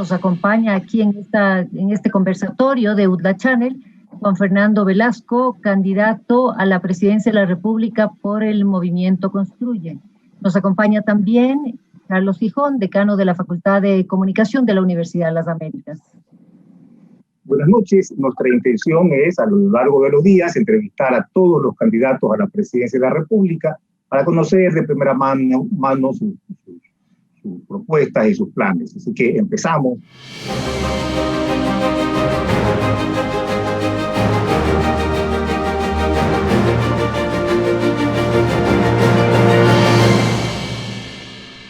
nos acompaña aquí en este conversatorio de UDLA Channel Juan Fernando Velasco, candidato a la presidencia de la República por el Movimiento Construye. Nos acompaña también Carlos Gijón, decano de la Facultad de Comunicación de la Universidad de las Américas. Buenas noches. Nuestra intención es, a lo largo de los días, entrevistar a todos los candidatos a la presidencia de la República para conocer de primera mano sus propuestas y sus planes. Así que empezamos.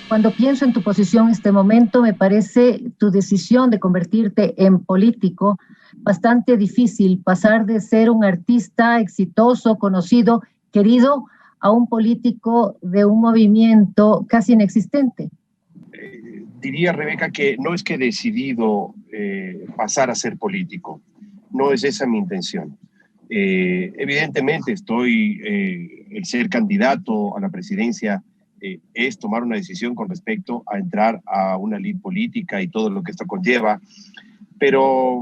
Cuando pienso en tu posición en este momento, me parece tu decisión de convertirte en político bastante difícil, pasar de ser un artista exitoso, conocido, querido, a un político de un movimiento casi inexistente. Diría, Rebeca, que no es que he decidido pasar a ser político, no es esa mi intención. Evidentemente el ser candidato a la presidencia es tomar una decisión con respecto a entrar a una lid política y todo lo que esto conlleva, pero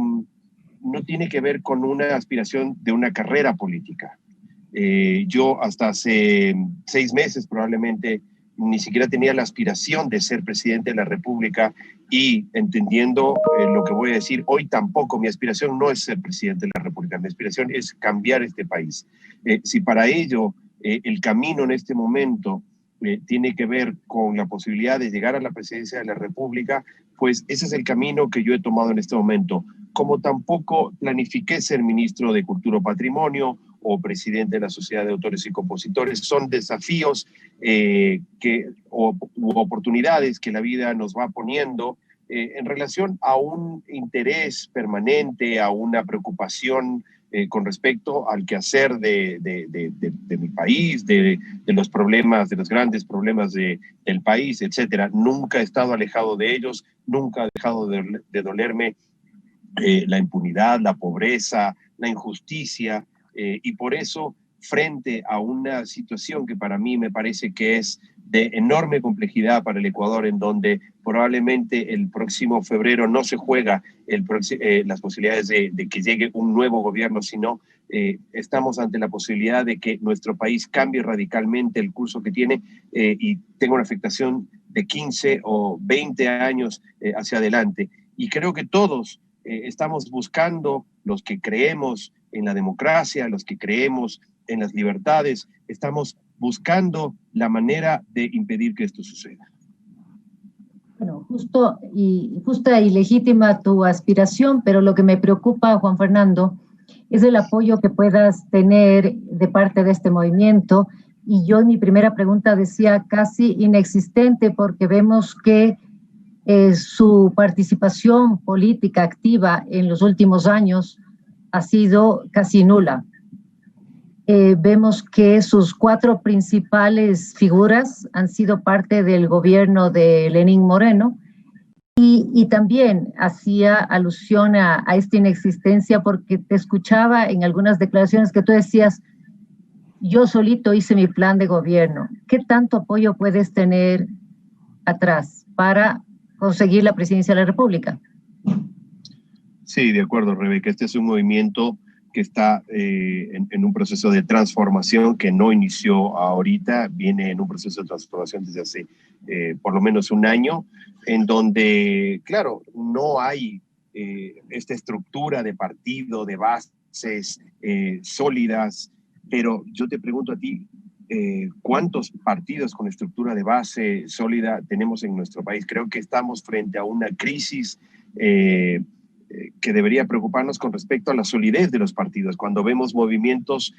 no tiene que ver con una aspiración de una carrera política. Yo hasta hace 6 meses probablemente ni siquiera tenía la aspiración de ser presidente de la República y entendiendo lo que voy a decir, hoy tampoco mi aspiración no es ser presidente de la República, mi aspiración es cambiar este país. Si para ello el camino en este momento tiene que ver con la posibilidad de llegar a la presidencia de la República, pues ese es el camino que yo he tomado en este momento. Como tampoco planifiqué ser ministro de Cultura o Patrimonio o presidente de la Sociedad de Autores y Compositores, son desafíos u oportunidades que la vida nos va poniendo en relación a un interés permanente, a una preocupación con respecto al quehacer de mi país, de los problemas, de los grandes problemas del país, etcétera. Nunca he estado alejado de ellos, nunca ha dejado de dolerme la impunidad, la pobreza, la injusticia, y por eso, frente a una situación que para mí me parece que es de enorme complejidad para el Ecuador, en donde probablemente el próximo febrero no se juega las posibilidades de que llegue un nuevo gobierno, sino estamos ante la posibilidad de que nuestro país cambie radicalmente el curso que tiene y tenga una afectación de 15 o 20 años hacia adelante. Y creo que todos estamos buscando, los que creemos en la democracia, los que creemos en las libertades, estamos buscando la manera de impedir que esto suceda. Bueno, justa y legítima tu aspiración, pero lo que me preocupa, Juan Fernando, es el apoyo que puedas tener de parte de este movimiento. Y yo en mi primera pregunta decía casi inexistente, porque vemos que su participación política activa en los últimos años ha sido casi nula. Vemos que sus 4 principales figuras han sido parte del gobierno de Lenín Moreno y también hacía alusión a esta inexistencia porque te escuchaba en algunas declaraciones que tú decías, yo solito hice mi plan de gobierno. ¿Qué tanto apoyo puedes tener atrás para conseguir la presidencia de la República? Sí, de acuerdo, Rebeca. Este es un movimiento que está en un proceso de transformación que no inició ahorita, viene en un proceso de transformación desde hace por lo menos un año, en donde, claro, no hay esta estructura de partido, de bases sólidas, pero yo te pregunto a ti, ¿cuántos partidos con estructura de base sólida tenemos en nuestro país? Creo que estamos frente a una crisis que debería preocuparnos con respecto a la solidez de los partidos. Cuando vemos movimientos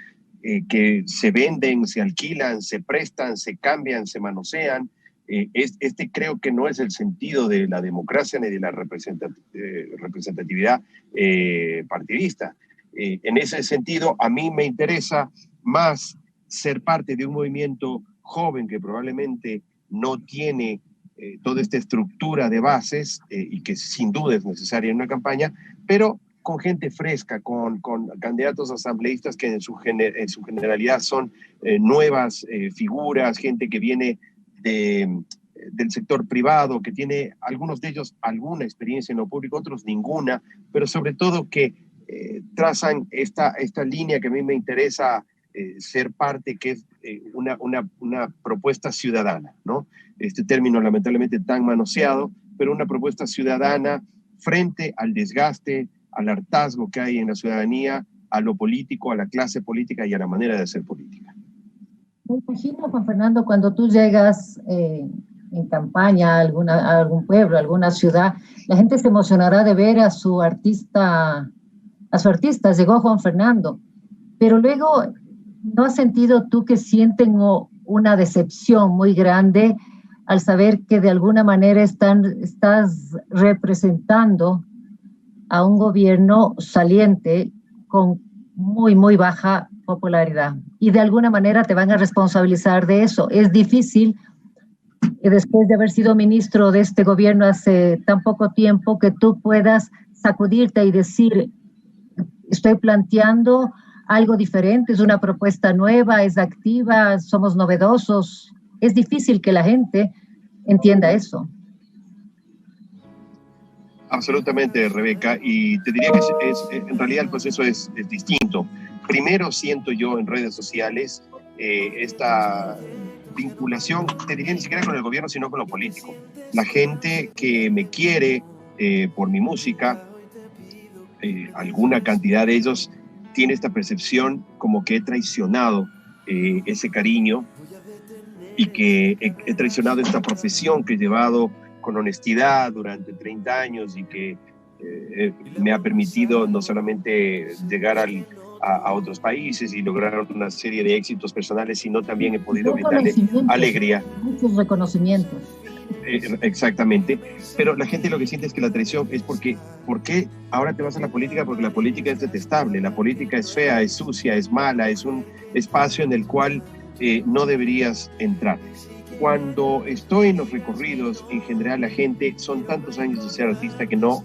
que se venden, se alquilan, se prestan, se cambian, se manosean, creo que no es el sentido de la democracia ni de la representatividad partidista. En ese sentido, a mí me interesa más ser parte de un movimiento joven que probablemente no tiene toda esta estructura de bases y que sin duda es necesaria en una campaña, pero con gente fresca, con candidatos asambleístas que en su generalidad son nuevas figuras, gente que viene de del sector privado, que tiene algunos de ellos alguna experiencia en lo público, otros ninguna, pero sobre todo que trazan esta línea que a mí me interesa ser parte, que es una propuesta ciudadana, ¿no? Este término lamentablemente tan manoseado, pero una propuesta ciudadana frente al desgaste, al hartazgo que hay en la ciudadanía, a lo político, a la clase política y a la manera de hacer política. Me imagino, Juan Fernando, cuando tú llegas en campaña a algún pueblo, a alguna ciudad, la gente se emocionará de ver a su artista, llegó Juan Fernando, pero luego, ¿no has sentido tú que sienten una decepción muy grande al saber que de alguna manera estás representando a un gobierno saliente con muy, muy baja popularidad? Y de alguna manera te van a responsabilizar de eso. Es difícil, después de haber sido ministro de este gobierno hace tan poco tiempo, que tú puedas sacudirte y decir, estoy planteando algo diferente, es una propuesta nueva, es activa, somos novedosos. Es difícil que la gente entienda eso. Absolutamente, Rebeca, y te diría que en realidad el proceso es distinto. Primero siento yo en redes sociales esta vinculación, te diría ni siquiera con el gobierno, sino con lo político. La gente que me quiere por mi música, alguna cantidad de ellos tiene esta percepción como que he traicionado ese cariño y que he traicionado esta profesión que he llevado con honestidad durante 30 años y que me ha permitido no solamente llegar a otros países y lograr una serie de éxitos personales, sino también he podido brindarle alegría. Muchos reconocimientos. Exactamente, pero la gente lo que siente es que la traición es ¿por qué ahora te vas a la política? Porque la política es detestable, la política es fea, es sucia, es mala, es un espacio en el cual no deberías entrar. Cuando estoy en los recorridos, en general la gente, son tantos años de ser artista que no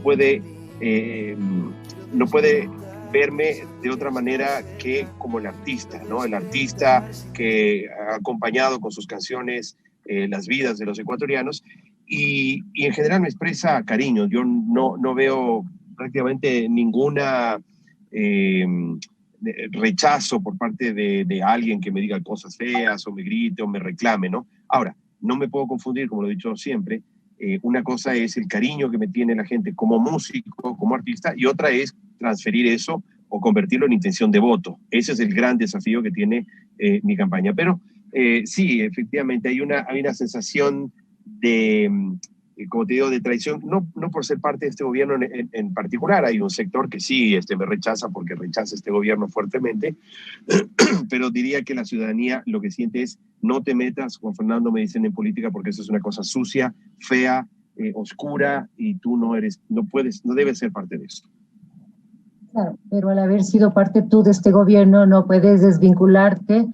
puede verme de otra manera que como el artista, ¿no? El artista que ha acompañado con sus canciones las vidas de los ecuatorianos y en general me expresa cariño. Yo no veo prácticamente ninguna rechazo por parte de alguien que me diga cosas feas o me grite o me reclame, ¿no? Ahora, no me puedo confundir, como lo he dicho siempre, una cosa es el cariño que me tiene la gente como músico, como artista, y otra es transferir eso o convertirlo en intención de voto. Ese es el gran desafío que tiene mi campaña. Pero sí, efectivamente, hay una sensación de, como te digo, de traición, no por ser parte de este gobierno en particular. Hay un sector que sí me rechaza porque rechaza este gobierno fuertemente, pero diría que la ciudadanía lo que siente es no te metas, Juan Fernando, me dicen, en política porque eso es una cosa sucia, fea, oscura y tú no debes ser parte de eso. Claro, pero al haber sido parte tú de este gobierno no puedes desvincularte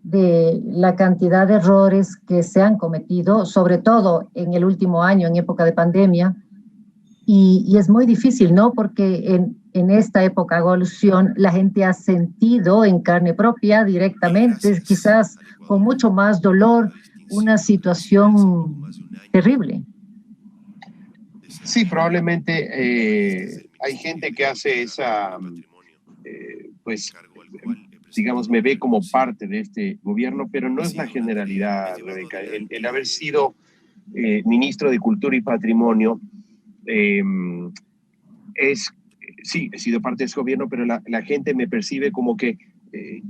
de la cantidad de errores que se han cometido, sobre todo en el último año, en época de pandemia, y es muy difícil, ¿no? Porque en esta época de evolución la gente ha sentido en carne propia directamente, quizás con mucho más dolor, una situación terrible. Sí, probablemente hay gente que hace esa, pues, digamos, me ve como parte de este gobierno, pero no es la generalidad, Rebeca. El haber sido ministro de Cultura y Patrimonio sí, he sido parte de ese gobierno, pero la gente me percibe como que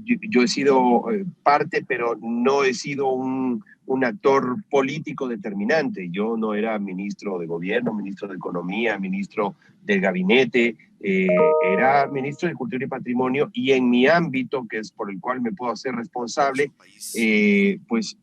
yo he sido parte, pero no he sido un actor político determinante. Yo no era ministro de gobierno, ministro de economía, ministro del gabinete, era ministro de Cultura y Patrimonio, y en mi ámbito, que es por el cual me puedo hacer responsable, pues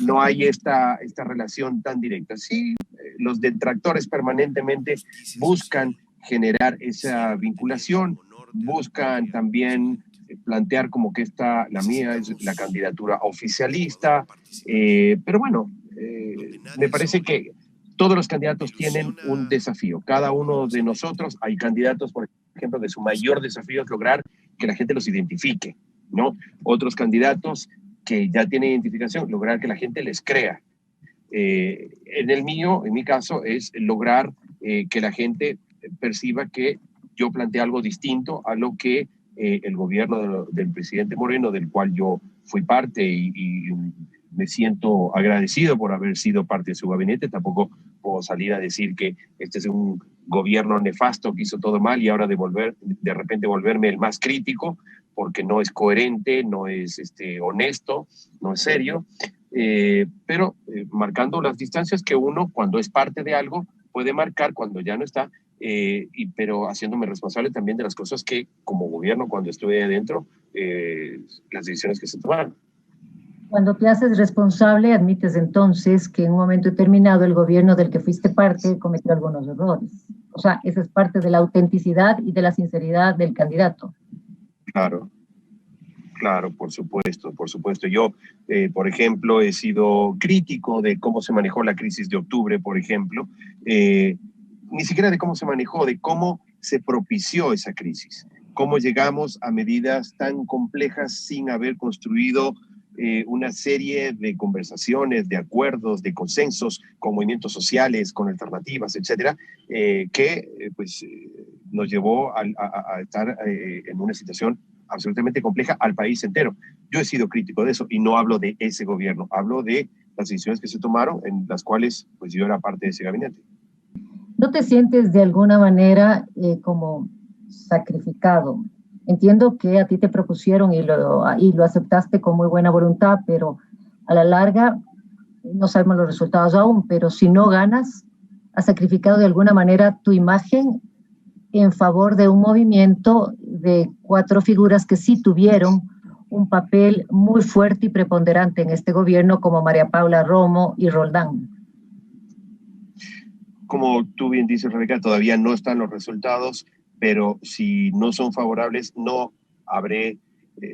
no hay esta relación tan directa. Sí, los detractores permanentemente buscan generar esa vinculación, buscan también plantear como que la mía es la candidatura oficialista, pero bueno, me parece que todos los candidatos tienen un desafío. Cada uno de nosotros, hay candidatos, por ejemplo, de su mayor desafío es lograr que la gente los identifique, ¿no? Otros candidatos que ya tienen identificación, lograr que la gente les crea. En mi caso, es lograr que la gente perciba que yo planteé algo distinto a lo que el gobierno del presidente Moreno, del cual yo fui parte y me siento agradecido por haber sido parte de su gabinete. Tampoco puedo salir a decir que este es un gobierno nefasto que hizo todo mal y ahora de repente volverme el más crítico, porque no es coherente, no es honesto, no es serio, pero marcando las distancias que uno, cuando es parte de algo, puede marcar cuando ya no está, pero haciéndome responsable también de las cosas que, como gobierno, cuando estuve adentro, las decisiones que se tomaron. Cuando te haces responsable, admites entonces que en un momento determinado el gobierno del que fuiste parte cometió algunos errores. O sea, esa es parte de la autenticidad y de la sinceridad del candidato. Claro, claro, por supuesto, por supuesto. Yo, por ejemplo, he sido crítico de cómo se manejó la crisis de octubre, por ejemplo, ni siquiera de cómo se manejó, de cómo se propició esa crisis, cómo llegamos a medidas tan complejas sin haber construido una serie de conversaciones, de acuerdos, de consensos con movimientos sociales, con alternativas, etcétera, que nos llevó a estar en una situación absolutamente compleja al país entero. Yo he sido crítico de eso y no hablo de ese gobierno, hablo de las decisiones que se tomaron en las cuales pues yo era parte de ese gabinete. ¿No te sientes de alguna manera como sacrificado? Entiendo que a ti te propusieron y lo aceptaste con muy buena voluntad, pero a la larga no sabemos los resultados aún, pero si no ganas, has sacrificado de alguna manera tu imagen en favor de un movimiento de 4 figuras que sí tuvieron un papel muy fuerte y preponderante en este gobierno, como María Paula Romo y Roldán. Como tú bien dices, Rebeca, todavía no están los resultados, pero si no son favorables, no habré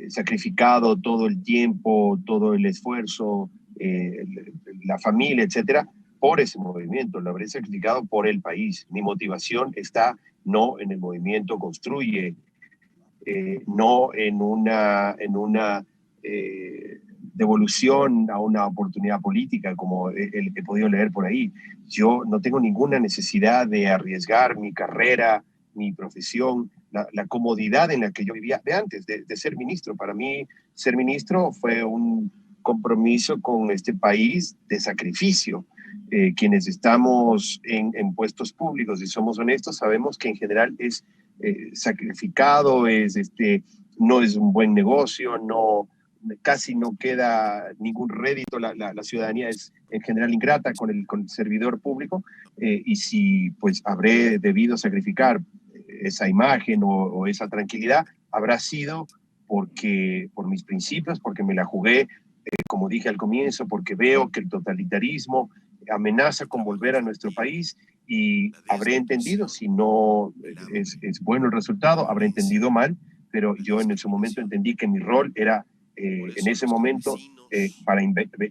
sacrificado todo el tiempo, todo el esfuerzo, la familia, etcétera, por ese movimiento. Lo habré sacrificado por el país. Mi motivación está no en el movimiento Construye, no en una devolución a una oportunidad política, como he podido leer por ahí. Yo no tengo ninguna necesidad de arriesgar mi carrera, mi profesión, la comodidad en la que yo vivía de antes, de ser ministro. Para mí, ser ministro fue un compromiso con este país de sacrificio. Quienes estamos en puestos públicos y somos honestos, sabemos que en general es sacrificado, no es un buen negocio, casi no queda ningún rédito, la ciudadanía es en general ingrata con el servidor público, y si pues habré debido sacrificar esa imagen o esa tranquilidad, habrá sido por mis principios, porque me la jugué, como dije al comienzo, porque veo que el totalitarismo amenaza con volver a nuestro país, y habré entendido, si no es bueno el resultado, habré entendido mal, pero yo en ese momento entendí que mi rol era, en ese momento, para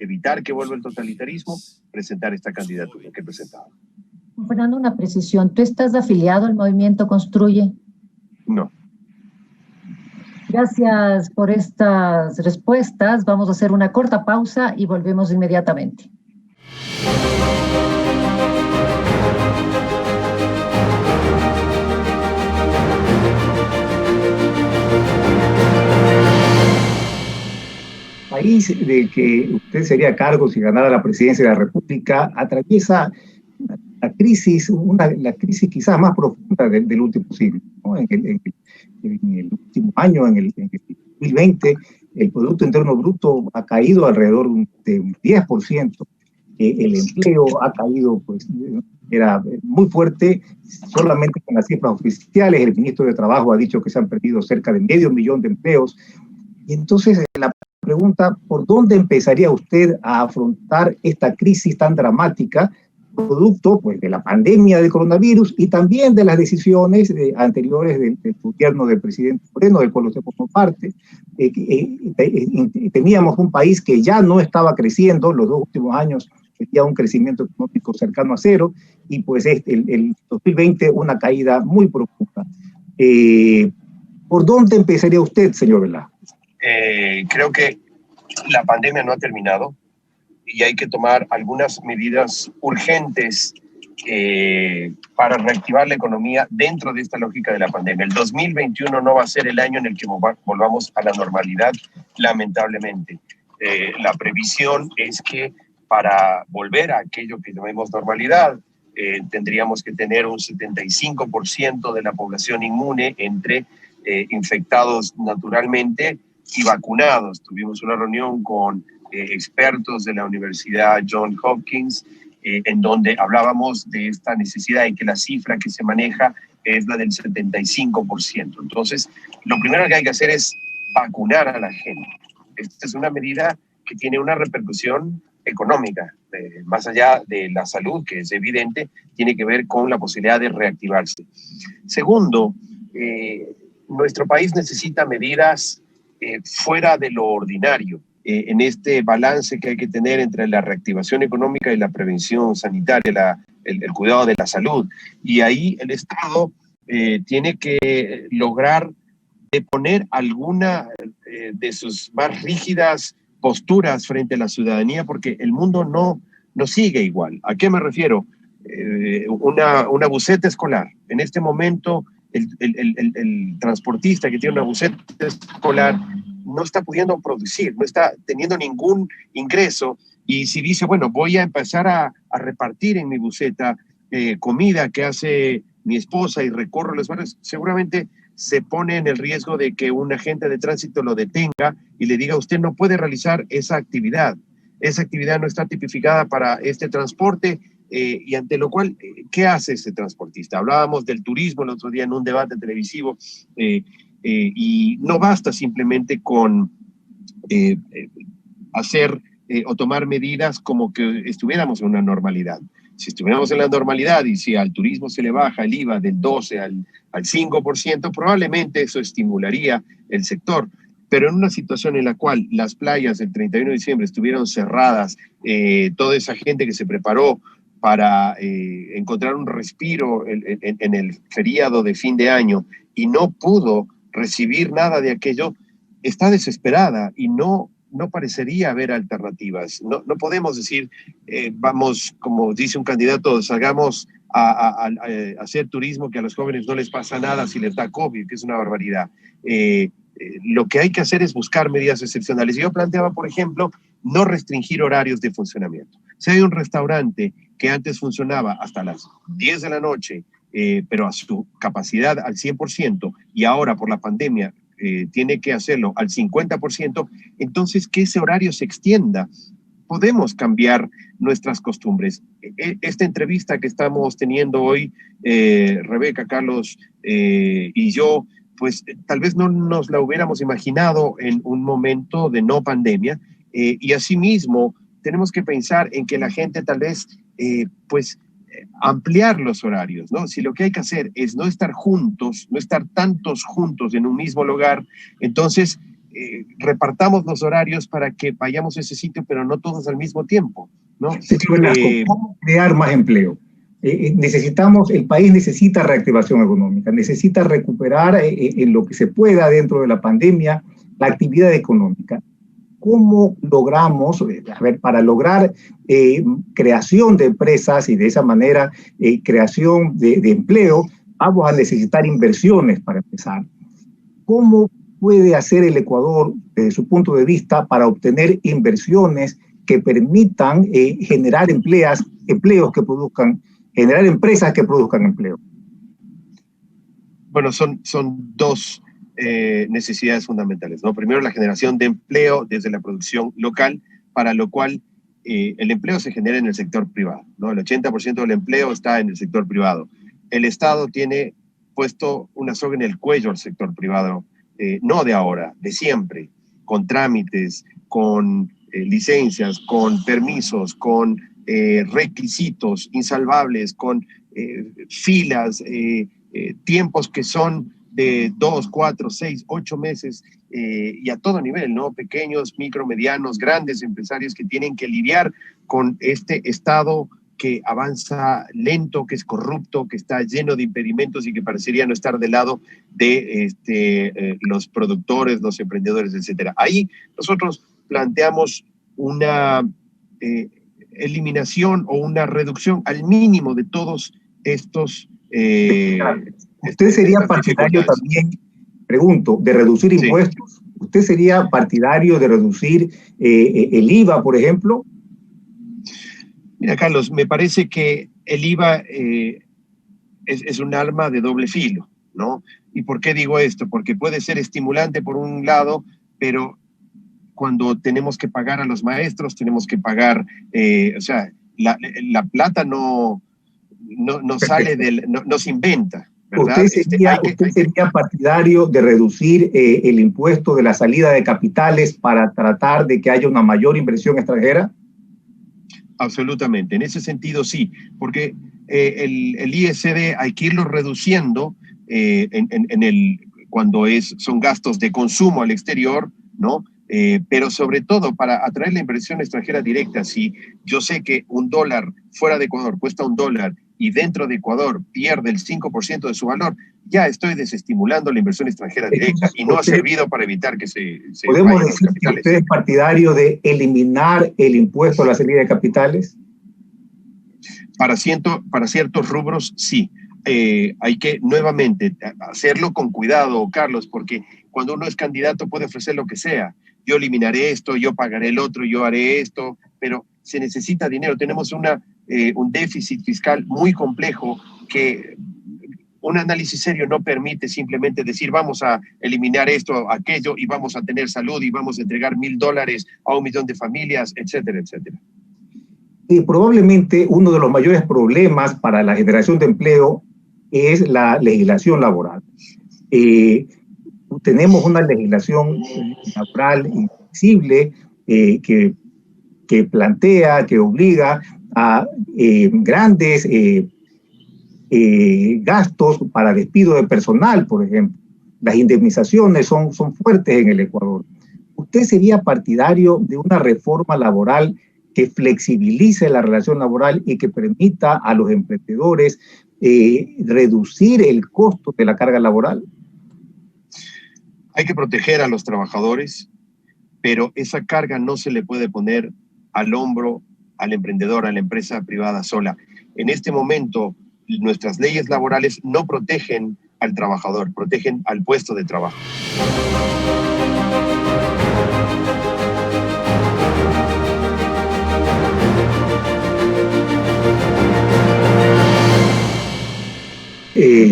evitar que vuelva el totalitarismo, presentar esta candidatura que he presentado. Fernando, una precisión. ¿Tú estás afiliado al movimiento Construye? No. Gracias por estas respuestas. Vamos a hacer una corta pausa y volvemos inmediatamente. El país del que usted sería a cargo si ganara la presidencia de la República atraviesa la crisis quizás más profunda del último siglo, ¿no? En el último año, en el 2020, el Producto Interno Bruto ha caído alrededor de un 10%. El empleo ha caído, pues, era muy fuerte, solamente con las cifras oficiales. El ministro de Trabajo ha dicho que se han perdido cerca de 500.000 de empleos. Y entonces la pregunta, ¿por dónde empezaría usted a afrontar esta crisis tan dramática, producto pues, de la pandemia del coronavirus y también de las decisiones anteriores del gobierno del presidente Moreno, del cual usted formó parte? Teníamos un país que ya no estaba creciendo, los 2 últimos años tenía un crecimiento económico cercano a 0, y pues el 2020 una caída muy profunda. ¿Por dónde empezaría usted, señor Velasco? Creo que la pandemia no ha terminado. y hay que tomar algunas medidas urgentes para reactivar la economía dentro de esta lógica de la pandemia. El 2021 no va a ser el año en el que volvamos a la normalidad, lamentablemente. La previsión es que para volver a aquello que llamemos normalidad, tendríamos que tener un 75% de la población inmune entre infectados naturalmente y vacunados. Tuvimos una reunión con expertos de la Universidad Johns Hopkins en donde hablábamos de esta necesidad y que la cifra que se maneja es la del 75%. Entonces, lo primero que hay que hacer es vacunar a la gente. Esta es una medida que tiene una repercusión económica, más allá de la salud, que es evidente, tiene que ver con la posibilidad de reactivarse. Segundo, nuestro país necesita medidas fuera de lo ordinario, en este balance que hay que tener entre la reactivación económica y la prevención sanitaria, el cuidado de la salud. Y ahí el Estado tiene que lograr deponer alguna de sus más rígidas posturas frente a la ciudadanía, porque el mundo no sigue igual. ¿A qué me refiero? Una buseta escolar. En este momento, el transportista que tiene una buseta escolar no está pudiendo producir, no está teniendo ningún ingreso, y si dice, bueno, voy a empezar a repartir en mi buseta comida que hace mi esposa y recorro los barrios, seguramente se pone en el riesgo de que un agente de tránsito lo detenga y le diga, usted no puede realizar esa actividad no está tipificada para este transporte, y ante lo cual, ¿qué hace ese transportista? Hablábamos del turismo el otro día en un debate televisivo, y no basta simplemente con hacer o tomar medidas como que estuviéramos en una normalidad. Si estuviéramos en la normalidad y si al turismo se le baja el IVA del 12 al 5%, probablemente eso estimularía el sector. Pero en una situación en la cual las playas del 31 de diciembre estuvieron cerradas, toda esa gente que se preparó para encontrar un respiro en el feriado de fin de año y no pudo recibir nada de aquello, está desesperada y no parecería haber alternativas. No podemos decir, vamos, como dice un candidato, salgamos a hacer turismo, que a los jóvenes no les pasa nada si les da COVID, que es una barbaridad. Lo que hay que hacer es buscar medidas excepcionales. Yo planteaba, por ejemplo, no restringir horarios de funcionamiento. Si hay un restaurante que antes funcionaba hasta las 10 de la noche, pero a su capacidad al 100%, y ahora por la pandemia tiene que hacerlo al 50%, entonces que ese horario se extienda. Podemos cambiar nuestras costumbres. Esta entrevista que estamos teniendo hoy, Rebeca, Carlos y yo, pues tal vez no nos la hubiéramos imaginado en un momento de no pandemia, y asimismo tenemos que pensar en que la gente tal vez, ampliar los horarios, ¿no? Si lo que hay que hacer es no estar juntos, no estar tantos juntos en un mismo lugar, entonces repartamos los horarios para que vayamos a ese sitio, pero no todos al mismo tiempo, ¿no? ¿Cómo crear más empleo? El país necesita reactivación económica, necesita recuperar en lo que se pueda dentro de la pandemia la actividad económica. ¿Cómo logramos, para lograr creación de empresas y de esa manera creación de empleo, vamos a necesitar inversiones para empezar? ¿Cómo puede hacer el Ecuador, desde su punto de vista, para obtener inversiones que permitan generar empleos que produzcan, generar empresas que produzcan empleo? Bueno, son dos necesidades fundamentales, ¿no? Primero, la generación de empleo desde la producción local, para lo cual el empleo se genera en el sector privado, ¿no? El 80% del empleo está en el sector privado. El Estado tiene puesto una soga en el cuello al sector privado, no de ahora, de siempre, con trámites, con licencias, con permisos, con requisitos insalvables, con filas, tiempos que son de 2, 4, 6, 8 meses, y a todo nivel, ¿no? Pequeños, micro, medianos, grandes empresarios que tienen que lidiar con este Estado que avanza lento, que es corrupto, que está lleno de impedimentos y que parecería no estar del lado de los productores, los emprendedores, etcétera. Ahí nosotros planteamos una eliminación o una reducción al mínimo de todos estos... ¿Usted sería partidario también, pregunto, de reducir impuestos? Sí. ¿Usted sería partidario de reducir el IVA, por ejemplo? Mira, Carlos, me parece que el IVA es un arma de doble filo, ¿no? ¿Y por qué digo esto? Porque puede ser estimulante por un lado, pero cuando tenemos que pagar a los maestros, tenemos que pagar, o sea, la plata no sale no se inventa, ¿verdad? ¿Usted sería partidario de reducir el impuesto de la salida de capitales para tratar de que haya una mayor inversión extranjera? Absolutamente, en ese sentido sí, porque el ISD hay que irlo reduciendo cuando son gastos de consumo al exterior, ¿no? Pero sobre todo para atraer la inversión extranjera directa. Si yo sé que $1 fuera de Ecuador cuesta $1 y dentro de Ecuador pierde el 5% de su valor, ya estoy desestimulando la inversión extranjera directa. Entonces, y no ha servido para evitar que se ¿podemos decir que usted es partidario de eliminar el impuesto a la salida de capitales? Para ciertos rubros, sí. Hay que nuevamente hacerlo con cuidado, Carlos, porque cuando uno es candidato puede ofrecer lo que sea. Yo eliminaré esto, yo pagaré el otro, yo haré esto, pero se necesita dinero. Tenemos un déficit fiscal muy complejo que un análisis serio no permite simplemente decir vamos a eliminar esto, aquello y vamos a tener salud y vamos a entregar $1.000 a 1 millón de familias, etcétera, etcétera. Y probablemente uno de los mayores problemas para la generación de empleo es la legislación laboral. Tenemos una legislación laboral inflexible que plantea, que obliga a grandes gastos para despido de personal, por ejemplo. Las indemnizaciones son fuertes en el Ecuador. ¿Usted sería partidario de una reforma laboral que flexibilice la relación laboral y que permita a los emprendedores reducir el costo de la carga laboral? Hay que proteger a los trabajadores, pero esa carga no se le puede poner al hombro al emprendedor, a la empresa privada sola. En este momento, nuestras leyes laborales no protegen al trabajador, protegen al puesto de trabajo.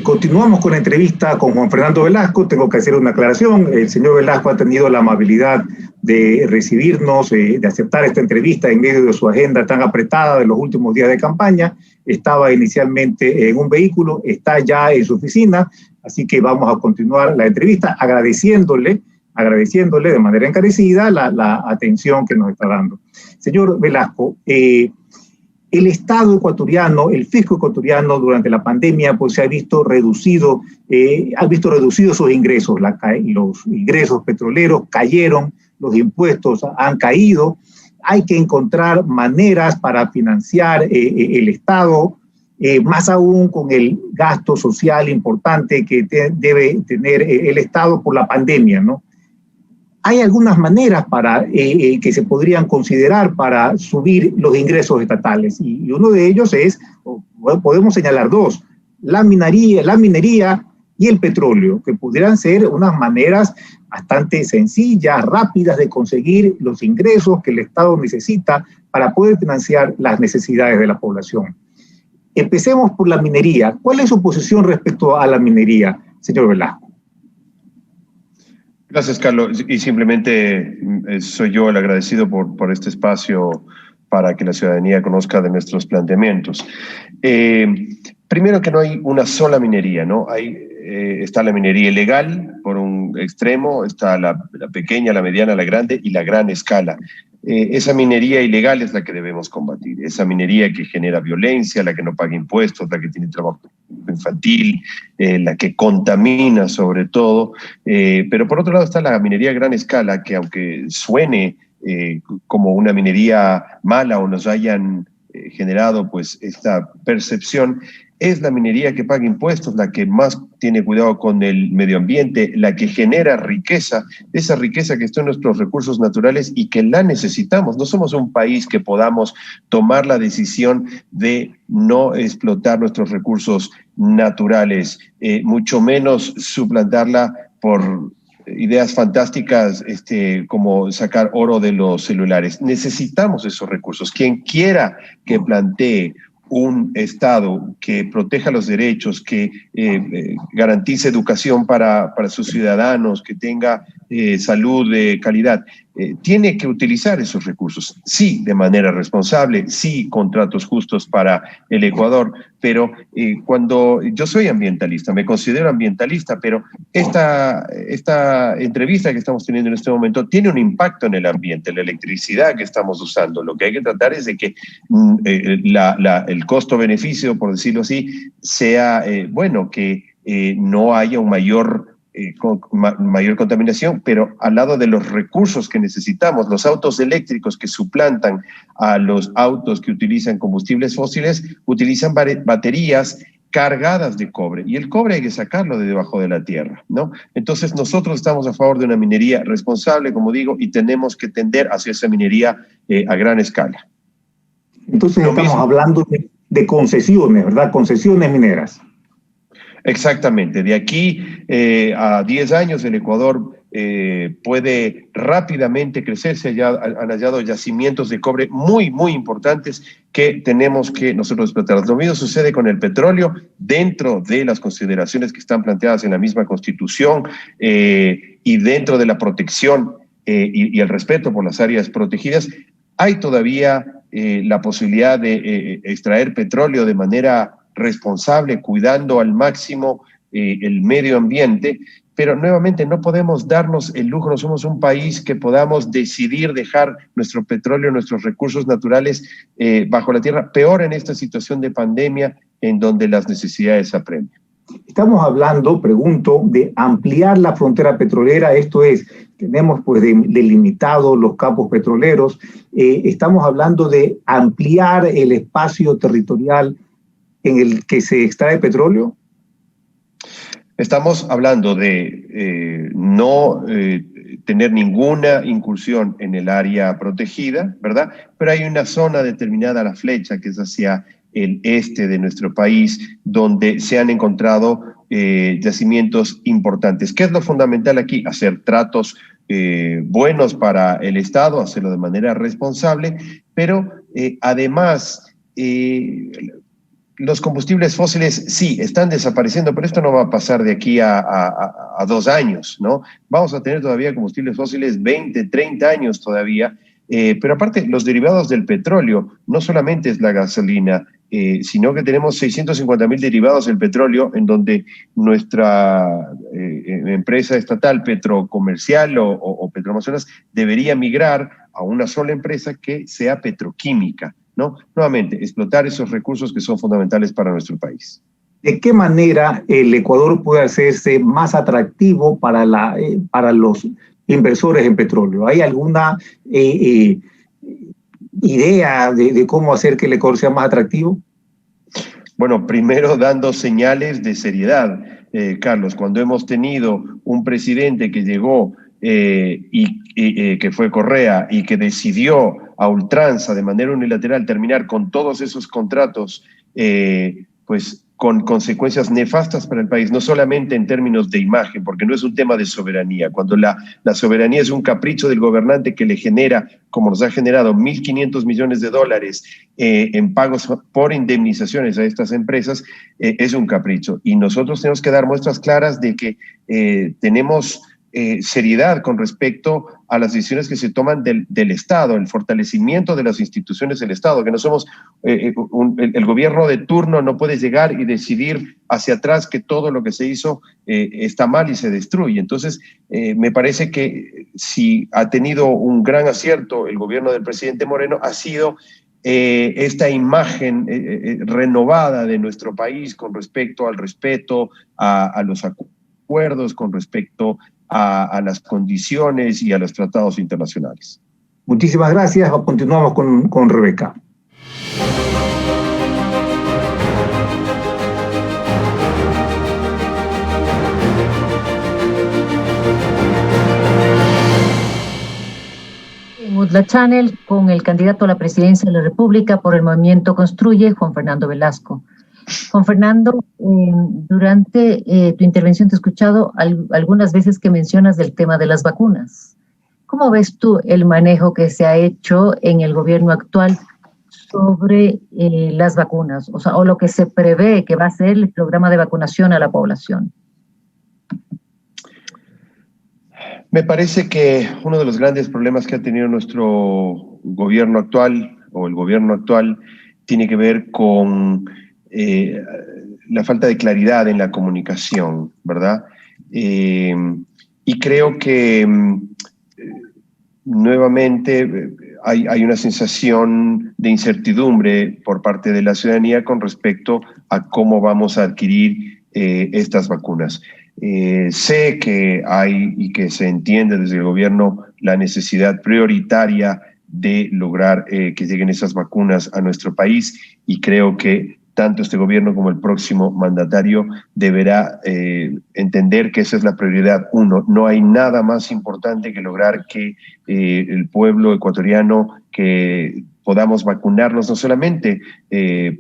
Continuamos con la entrevista con Juan Fernando Velasco. Tengo que hacer una aclaración. El señor Velasco ha tenido la amabilidad de recibirnos, de aceptar esta entrevista en medio de su agenda tan apretada de los últimos días de campaña. Estaba inicialmente en un vehículo, está ya en su oficina, así que vamos a continuar la entrevista agradeciéndole de manera encarecida la atención que nos está dando. Señor Velasco, el Estado ecuatoriano, el fisco ecuatoriano durante la pandemia pues se ha visto reducido sus ingresos. Los ingresos petroleros cayeron, los impuestos han caído. Hay que encontrar maneras para financiar el Estado, más aún con el gasto social importante que debe tener el Estado por la pandemia, ¿no? Hay algunas maneras que se podrían considerar para subir los ingresos estatales y uno de ellos es, podemos señalar dos, la minería y el petróleo, que pudieran ser unas maneras bastante sencillas, rápidas de conseguir los ingresos que el Estado necesita para poder financiar las necesidades de la población. Empecemos por la minería. ¿Cuál es su posición respecto a la minería, señor Velasco? Gracias, Carlos. Y simplemente soy yo el agradecido por este espacio para que la ciudadanía conozca de nuestros planteamientos. Primero que no hay una sola minería, ¿no? Está la minería ilegal por un extremo, está la pequeña, la mediana, la grande y la gran escala. Esa minería ilegal es la que debemos combatir, esa minería que genera violencia, la que no paga impuestos, la que tiene trabajo infantil, la que contamina sobre todo, pero por otro lado está la minería a gran escala, que aunque suene como una minería mala o nos hayan generado pues esta percepción, es la minería que paga impuestos, la que más tiene cuidado con el medio ambiente, la que genera riqueza, esa riqueza que está en nuestros recursos naturales y que la necesitamos. No somos un país que podamos tomar la decisión de no explotar nuestros recursos naturales, mucho menos suplantarla por ideas fantásticas como sacar oro de los celulares. Necesitamos esos recursos. Quien quiera que plantee un Estado que proteja los derechos, que garantice educación para sus ciudadanos, que tenga salud de calidad, tiene que utilizar esos recursos, sí, de manera responsable, sí, contratos justos para el Ecuador, pero cuando yo soy ambientalista, me considero ambientalista, pero esta entrevista que estamos teniendo en este momento tiene un impacto en el ambiente, la electricidad que estamos usando. Lo que hay que tratar es de que el costo-beneficio, por decirlo así, sea bueno, que no haya un mayor contaminación, pero al lado de los recursos que necesitamos, los autos eléctricos que suplantan a los autos que utilizan combustibles fósiles, utilizan baterías cargadas de cobre, y el cobre hay que sacarlo de debajo de la tierra, ¿no? Entonces nosotros estamos a favor de una minería responsable, como digo, y tenemos que tender hacia esa minería a gran escala. Entonces estamos hablando de concesiones, ¿verdad? Concesiones mineras. Exactamente. De aquí a 10 años el Ecuador puede rápidamente crecer. Se han hallado yacimientos de cobre muy, muy importantes que tenemos que nosotros explotar. Lo mismo sucede con el petróleo dentro de las consideraciones que están planteadas en la misma Constitución y dentro de la protección y el respeto por las áreas protegidas. Hay todavía la posibilidad de extraer petróleo de manera responsable, cuidando al máximo el medio ambiente, pero nuevamente no podemos darnos el lujo, no somos un país que podamos decidir dejar nuestro petróleo, nuestros recursos naturales bajo la tierra, peor en esta situación de pandemia en donde las necesidades apremian. Estamos hablando, pregunto, de ampliar la frontera petrolera, esto es, tenemos pues delimitados los campos petroleros, estamos hablando de ampliar el espacio territorial en el que se extrae petróleo. Estamos hablando de no tener ninguna incursión en el área protegida, ¿verdad? Pero hay una zona determinada a la flecha que es hacia el este de nuestro país, donde se han encontrado yacimientos importantes. ¿Qué es lo fundamental aquí? Hacer tratos buenos para el Estado, hacerlo de manera responsable, pero además los combustibles fósiles sí están desapareciendo, pero esto no va a pasar de aquí a 2 años, ¿no? Vamos a tener todavía combustibles fósiles 20, 30 años todavía, pero aparte los derivados del petróleo no solamente es la gasolina, sino que tenemos 650.000 derivados del petróleo, en donde nuestra empresa estatal Petrocomercial o Petroamazonas debería migrar a una sola empresa que sea petroquímica, ¿no? Nuevamente, explotar esos recursos que son fundamentales para nuestro país. ¿De qué manera el Ecuador puede hacerse más atractivo para los inversores en petróleo? ¿Hay alguna idea de cómo hacer que el Ecuador sea más atractivo? Bueno, primero dando señales de seriedad, Carlos. Cuando hemos tenido un presidente que llegó que fue Correa y que decidió a ultranza, de manera unilateral, terminar con todos esos contratos, pues con consecuencias nefastas para el país, no solamente en términos de imagen, porque no es un tema de soberanía. Cuando la soberanía es un capricho del gobernante que le genera, como nos ha generado, $1.500 millones en pagos por indemnizaciones a estas empresas, es un capricho. Y nosotros tenemos que dar muestras claras de que tenemos seriedad con respecto a las decisiones que se toman del Estado, el fortalecimiento de las instituciones del Estado, que no somos, el gobierno de turno no puede llegar y decidir hacia atrás que todo lo que se hizo está mal y se destruye. Entonces, me parece que si ha tenido un gran acierto el gobierno del presidente Moreno, ha sido esta imagen renovada de nuestro país con respecto al respeto a los acuerdos, con respecto a las condiciones y a los tratados internacionales. Muchísimas gracias. Continuamos con Rebeca. La Channel con el candidato a la presidencia de la República por el Movimiento Construye, Juan Fernando Velasco. Juan Fernando, durante tu intervención te he escuchado algunas veces que mencionas del tema de las vacunas. ¿Cómo ves tú el manejo que se ha hecho en el gobierno actual sobre las vacunas? O lo que se prevé que va a ser el programa de vacunación a la población. Me parece que uno de los grandes problemas que ha tenido nuestro gobierno actual, o el gobierno actual, tiene que ver con la falta de claridad en la comunicación, ¿verdad? Y creo que nuevamente hay una sensación de incertidumbre por parte de la ciudadanía con respecto a cómo vamos a adquirir estas vacunas. Sé que hay y que se entiende desde el gobierno la necesidad prioritaria de lograr que lleguen esas vacunas a nuestro país, y creo que tanto este gobierno como el próximo mandatario deberá entender que esa es la prioridad uno. No hay nada más importante que lograr que el pueblo ecuatoriano, que podamos vacunarnos no solamente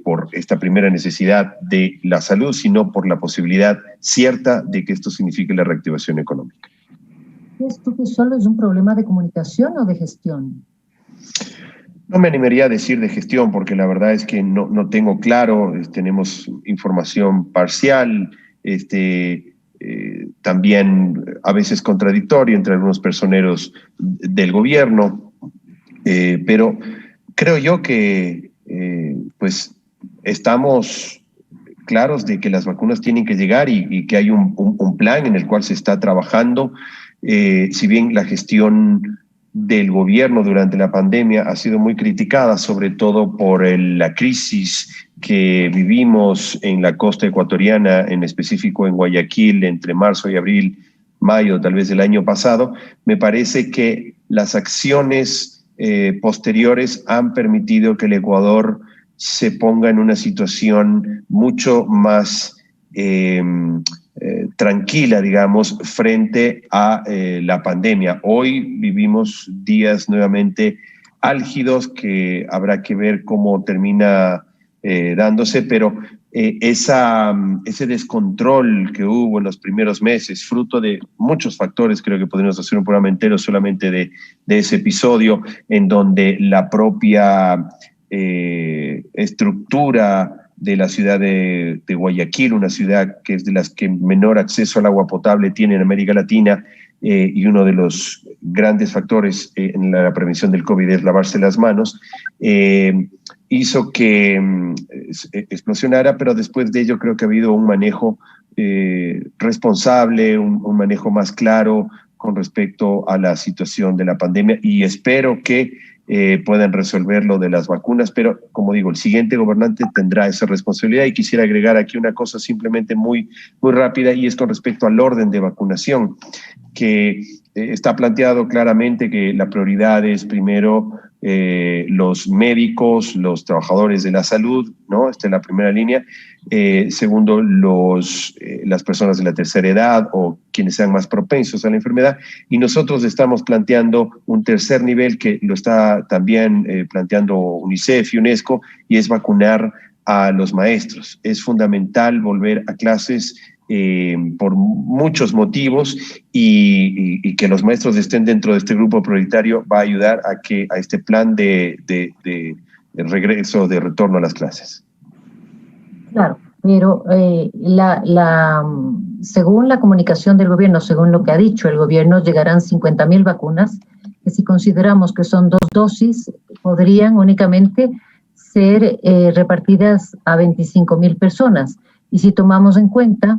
por esta primera necesidad de la salud, sino por la posibilidad cierta de que esto signifique la reactivación económica. ¿Crees tú que solo es un problema de comunicación o de gestión? No me animaría a decir de gestión, porque la verdad es que no tengo claro, tenemos información parcial, también a veces contradictoria entre algunos personeros del gobierno, pero creo yo que pues estamos claros de que las vacunas tienen que llegar y que hay un plan en el cual se está trabajando. Si bien la gestión del gobierno durante la pandemia ha sido muy criticada, sobre todo por la crisis que vivimos en la costa ecuatoriana, en específico en Guayaquil, entre marzo y abril, mayo tal vez del año pasado, me parece que las acciones posteriores han permitido que el Ecuador se ponga en una situación mucho más tranquila, digamos, frente a la pandemia. Hoy vivimos días nuevamente álgidos que habrá que ver cómo termina dándose, pero ese descontrol que hubo en los primeros meses, fruto de muchos factores, creo que podríamos hacer un programa entero solamente de ese episodio, en donde la propia estructura de la ciudad de Guayaquil, una ciudad que es de las que menor acceso al agua potable tiene en América Latina, y uno de los grandes factores en la prevención del COVID es lavarse las manos, hizo que explosionara, pero después de ello creo que ha habido un manejo responsable, un manejo más claro con respecto a la situación de la pandemia, y espero que puedan resolver lo de las vacunas, pero como digo, el siguiente gobernante tendrá esa responsabilidad. Y quisiera agregar aquí una cosa simplemente muy rápida, y es con respecto al orden de vacunación, que está planteado claramente que la prioridad es primero los médicos, los trabajadores de la salud, ¿no? Esta es la primera línea. Segundo, las personas de la tercera edad o quienes sean más propensos a la enfermedad. Y nosotros estamos planteando un tercer nivel que lo está también planteando UNICEF y UNESCO, y es vacunar a los maestros. Es fundamental volver a clases por muchos motivos, y que los maestros estén dentro de este grupo prioritario va a ayudar a este plan de regreso, de retorno a las clases. Claro, pero según la comunicación del gobierno, según lo que ha dicho el gobierno, llegarán 50.000 vacunas, que si consideramos que son 2 dosis, podrían únicamente ser repartidas a 25.000 personas. Y si tomamos en cuenta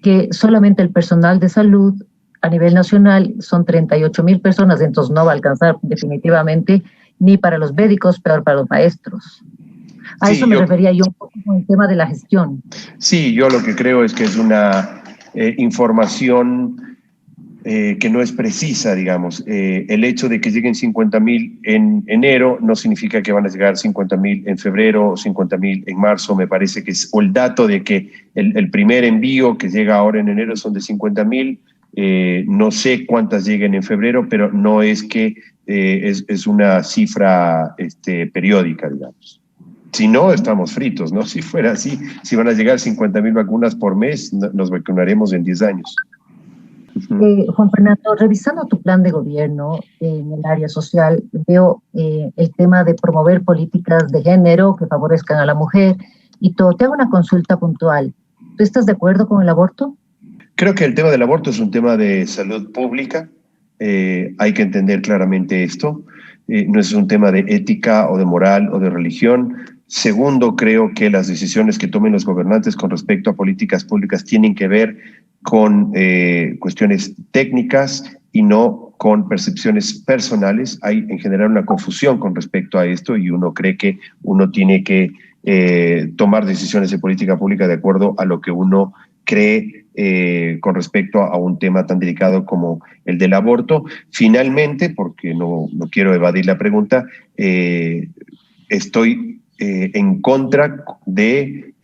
que solamente el personal de salud a nivel nacional son 38.000 personas, entonces no va a alcanzar definitivamente ni para los médicos, peor para los maestros. A eso me refería yo un poco con el tema de la gestión. Sí, yo lo que creo es que es una información que no es precisa, digamos. El hecho de que lleguen 50.000 en enero no significa que van a llegar 50.000 en febrero o 50.000 en marzo. Me parece que o el dato de que el primer envío que llega ahora en enero son de 50.000, No sé cuántas lleguen en febrero, pero no es que es una cifra periódica, digamos. Si no, estamos fritos, ¿no? Si fuera así, si van a llegar 50.000 vacunas por mes, nos vacunaremos en 10 años. Juan Fernando, revisando tu plan de gobierno en el área social, veo el tema de promover políticas de género que favorezcan a la mujer y todo. Te hago una consulta puntual. ¿Tú estás de acuerdo con el aborto? Creo que el tema del aborto es un tema de salud pública. Hay que entender claramente esto. No es un tema de ética o de moral o de religión. Segundo, creo que las decisiones que tomen los gobernantes con respecto a políticas públicas tienen que ver con cuestiones técnicas y no con percepciones personales. Hay en general una confusión con respecto a esto y uno cree que uno tiene que tomar decisiones de política pública de acuerdo a lo que uno cree con respecto a un tema tan delicado como el del aborto. Finalmente, porque no quiero evadir la pregunta, estoy en contra de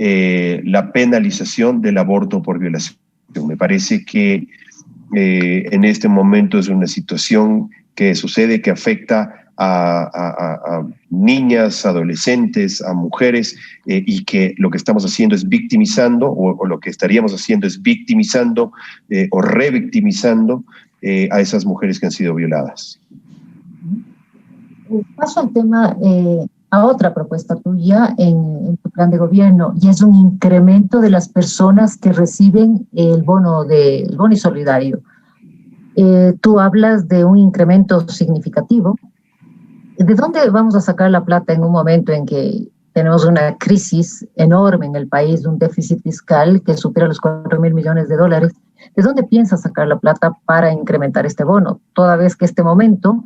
la penalización del aborto por violación. Me parece que en este momento es una situación que sucede, que afecta a niñas, adolescentes, a mujeres, y que lo que estamos haciendo es victimizando, o lo que estaríamos haciendo es victimizando o revictimizando a esas mujeres que han sido violadas. Paso al tema, a otra propuesta tuya en tu plan de gobierno, y es un incremento de las personas que reciben el bono solidario. Tú hablas de un incremento significativo. ¿De dónde vamos a sacar la plata en un momento en que tenemos una crisis enorme en el país, un déficit fiscal que supera los 4.000 millones de dólares? ¿De dónde piensas sacar la plata para incrementar este bono? Toda vez que este momento,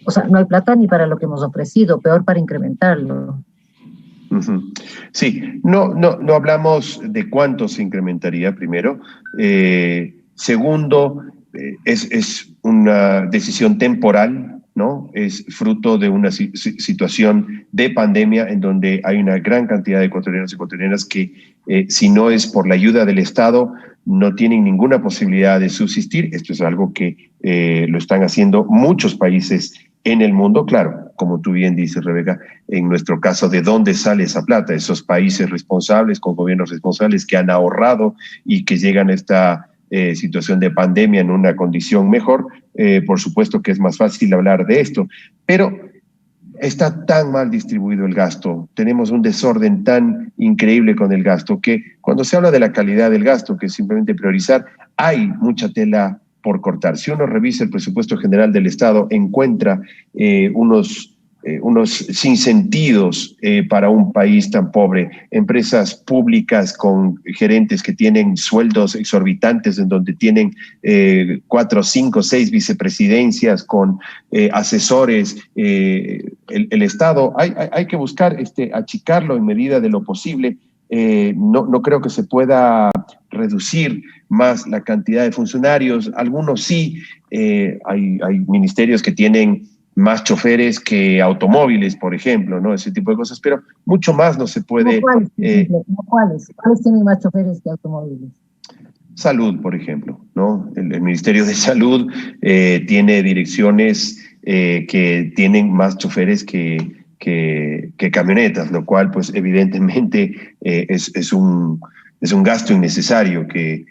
o sea, no hay plata ni para lo que hemos ofrecido, peor para incrementarlo. Sí, no hablamos de cuánto se incrementaría, primero. Segundo, es una decisión temporal, ¿no? Es fruto de una situación de pandemia en donde hay una gran cantidad de ecuatorianos y ecuatorianas que, si no es por la ayuda del Estado, no tienen ninguna posibilidad de subsistir. Esto es algo que lo están haciendo muchos países en el mundo. Claro, como tú bien dices, Rebeca, en nuestro caso, ¿de dónde sale esa plata? Esos países responsables, con gobiernos responsables que han ahorrado y que llegan a esta situación de pandemia en una condición mejor, por supuesto que es más fácil hablar de esto, pero está tan mal distribuido el gasto, tenemos un desorden tan increíble con el gasto, que cuando se habla de la calidad del gasto, que es simplemente priorizar, hay mucha tela por cortar. Si uno revisa el presupuesto general del Estado, encuentra unos sinsentidos para un país tan pobre, empresas públicas con gerentes que tienen sueldos exorbitantes, en donde tienen 4, 5, 6 vicepresidencias con asesores. El Estado hay que buscar achicarlo en medida de lo posible. No creo que se pueda reducir más la cantidad de funcionarios. Algunos sí, hay ministerios que tienen más choferes que automóviles, por ejemplo, ¿no? Ese tipo de cosas, pero mucho más no se puede. ¿Cuáles tienen más choferes que automóviles? Salud, por ejemplo, ¿no? El Ministerio de Salud tiene direcciones que tienen más choferes que camionetas, lo cual, pues, evidentemente es un gasto innecesario que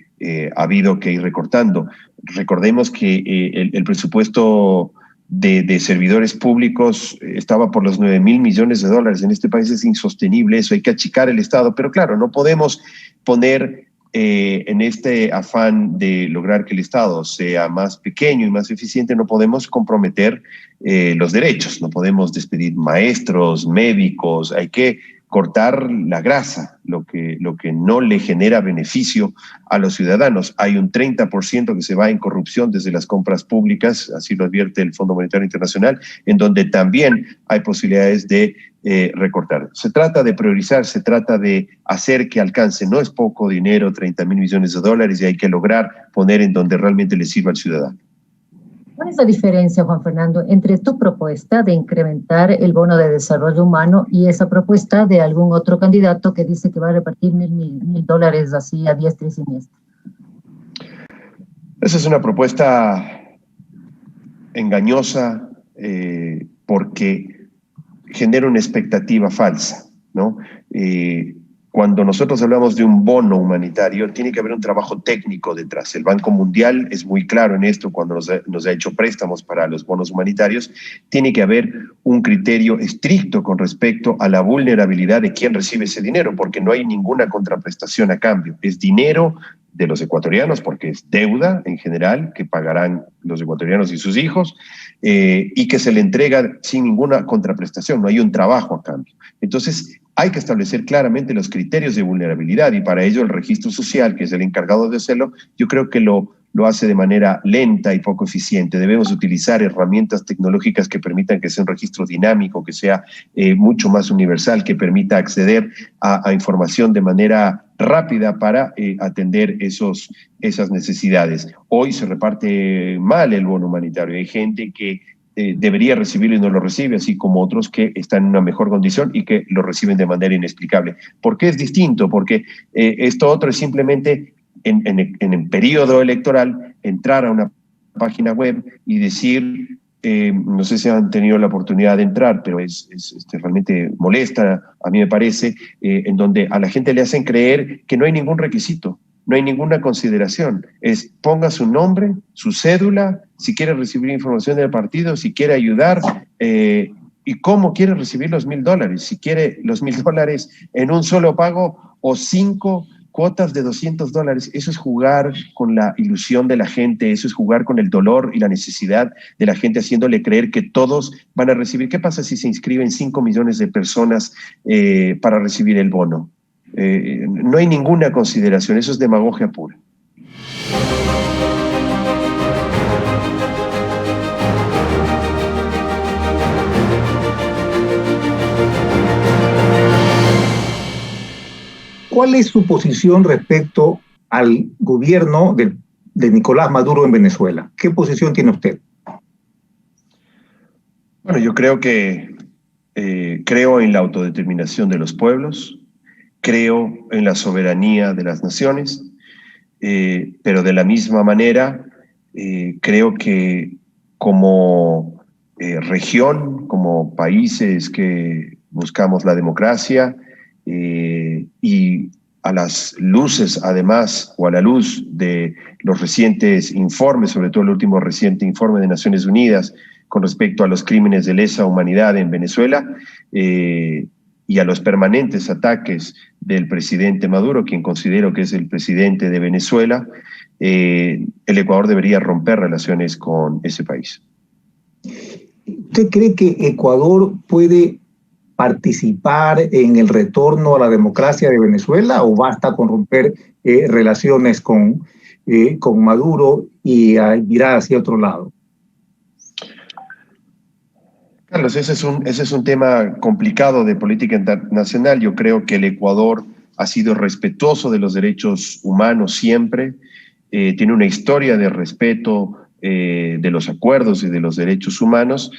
ha habido que ir recortando. Recordemos que el presupuesto de servidores públicos estaba por los 9.000 millones de dólares. En este país es insostenible eso, hay que achicar el Estado, pero claro, no podemos poner en este afán de lograr que el Estado sea más pequeño y más eficiente, no podemos comprometer los derechos, no podemos despedir maestros, médicos, hay que cortar la grasa, lo que no le genera beneficio a los ciudadanos. Hay un 30% que se va en corrupción desde las compras públicas, así lo advierte el Fondo Monetario Internacional, en donde también hay posibilidades de recortar. Se trata de priorizar, se trata de hacer que alcance, no es poco dinero, 30.000 millones de dólares, y hay que lograr poner en donde realmente le sirva al ciudadano. ¿Cuál es la diferencia, Juan Fernando, entre tu propuesta de incrementar el bono de desarrollo humano y esa propuesta de algún otro candidato que dice que va a repartir $1.000 así a diestra y siniestra? Esa es una propuesta engañosa porque genera una expectativa falsa, ¿no? Cuando nosotros hablamos de un bono humanitario, tiene que haber un trabajo técnico detrás. El Banco Mundial es muy claro en esto cuando nos ha hecho préstamos para los bonos humanitarios. Tiene que haber un criterio estricto con respecto a la vulnerabilidad de quien recibe ese dinero, porque no hay ninguna contraprestación a cambio. Es dinero de los ecuatorianos, porque es deuda en general que pagarán los ecuatorianos y sus hijos, y que se le entrega sin ninguna contraprestación, no hay un trabajo a cambio. Entonces, hay que establecer claramente los criterios de vulnerabilidad, y para ello el registro social, que es el encargado de hacerlo, yo creo que lo hace de manera lenta y poco eficiente. Debemos utilizar herramientas tecnológicas que permitan que sea un registro dinámico, que sea mucho más universal, que permita acceder a información de manera rápida para atender esas necesidades. Hoy se reparte mal el bono humanitario. Hay gente que debería recibirlo y no lo recibe, así como otros que están en una mejor condición y que lo reciben de manera inexplicable. ¿Por qué es distinto? Porque esto otro es simplemente en el periodo electoral entrar a una página web y decir, no sé si han tenido la oportunidad de entrar, pero es realmente molesta, a mí me parece, en donde a la gente le hacen creer que no hay ningún requisito, no hay ninguna consideración. Es ponga su nombre, su cédula, si quiere recibir información del partido, si quiere ayudar, y cómo quiere recibir los $1.000. Si quiere los $1.000 en un solo pago o 5 cuotas de $200. Eso es jugar con la ilusión de la gente, eso es jugar con el dolor y la necesidad de la gente, haciéndole creer que todos van a recibir. ¿Qué pasa si se inscriben 5 millones de personas para recibir el bono? No hay ninguna consideración, eso es demagogia pura. ¿Cuál es su posición respecto al gobierno de Nicolás Maduro en Venezuela? ¿Qué posición tiene usted? Bueno, yo creo que creo en la autodeterminación de los pueblos, creo en la soberanía de las naciones, pero de la misma manera creo que como región, como países que buscamos la democracia, y a las luces, además, o a la luz de los recientes informes, sobre todo el último reciente informe de Naciones Unidas con respecto a los crímenes de lesa humanidad en Venezuela, y a los permanentes ataques del presidente Maduro, quien considero que es el presidente de Venezuela, el Ecuador debería romper relaciones con ese país. ¿Usted cree que Ecuador puede participar en el retorno a la democracia de Venezuela, o basta con romper relaciones con Maduro y mirar hacia otro lado? Carlos, ese es un tema complicado de política internacional. Yo creo que el Ecuador ha sido respetuoso de los derechos humanos siempre, tiene una historia de respeto de los acuerdos y de los derechos humanos.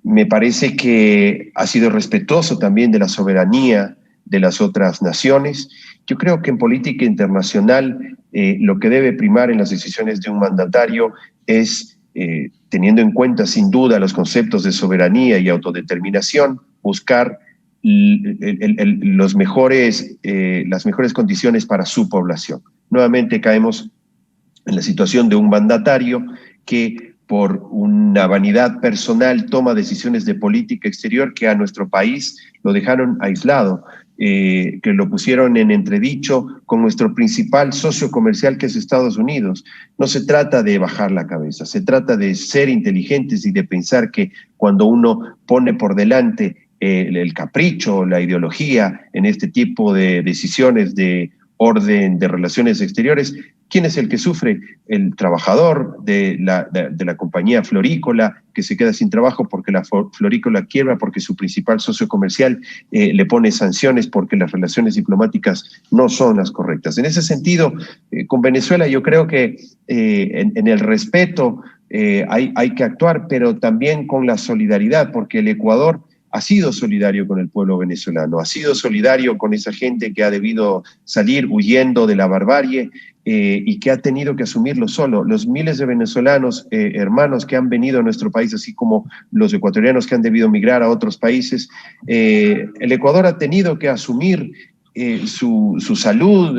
Me parece que ha sido respetuoso también de la soberanía de las otras naciones. Yo creo que en política internacional lo que debe primar en las decisiones de un mandatario es, teniendo en cuenta sin duda los conceptos de soberanía y autodeterminación, buscar las mejores condiciones para su población. Nuevamente caemos en la situación de un mandatario que por una vanidad personal toma decisiones de política exterior que a nuestro país lo dejaron aislado, que lo pusieron en entredicho con nuestro principal socio comercial, que es Estados Unidos. No se trata de bajar la cabeza, se trata de ser inteligentes y de pensar que cuando uno pone por delante el capricho, la ideología en este tipo de decisiones de orden de relaciones exteriores, ¿quién es el que sufre? El trabajador de la compañía florícola, que se queda sin trabajo porque la florícola quiebra, porque su principal socio comercial le pone sanciones porque las relaciones diplomáticas no son las correctas. En ese sentido, con Venezuela yo creo que en el respeto hay que actuar, pero también con la solidaridad, porque el Ecuador ha sido solidario con el pueblo venezolano, ha sido solidario con esa gente que ha debido salir huyendo de la barbarie y que ha tenido que asumirlo solo. Los miles de venezolanos, hermanos que han venido a nuestro país, así como los ecuatorianos que han debido migrar a otros países, el Ecuador ha tenido que asumir su salud,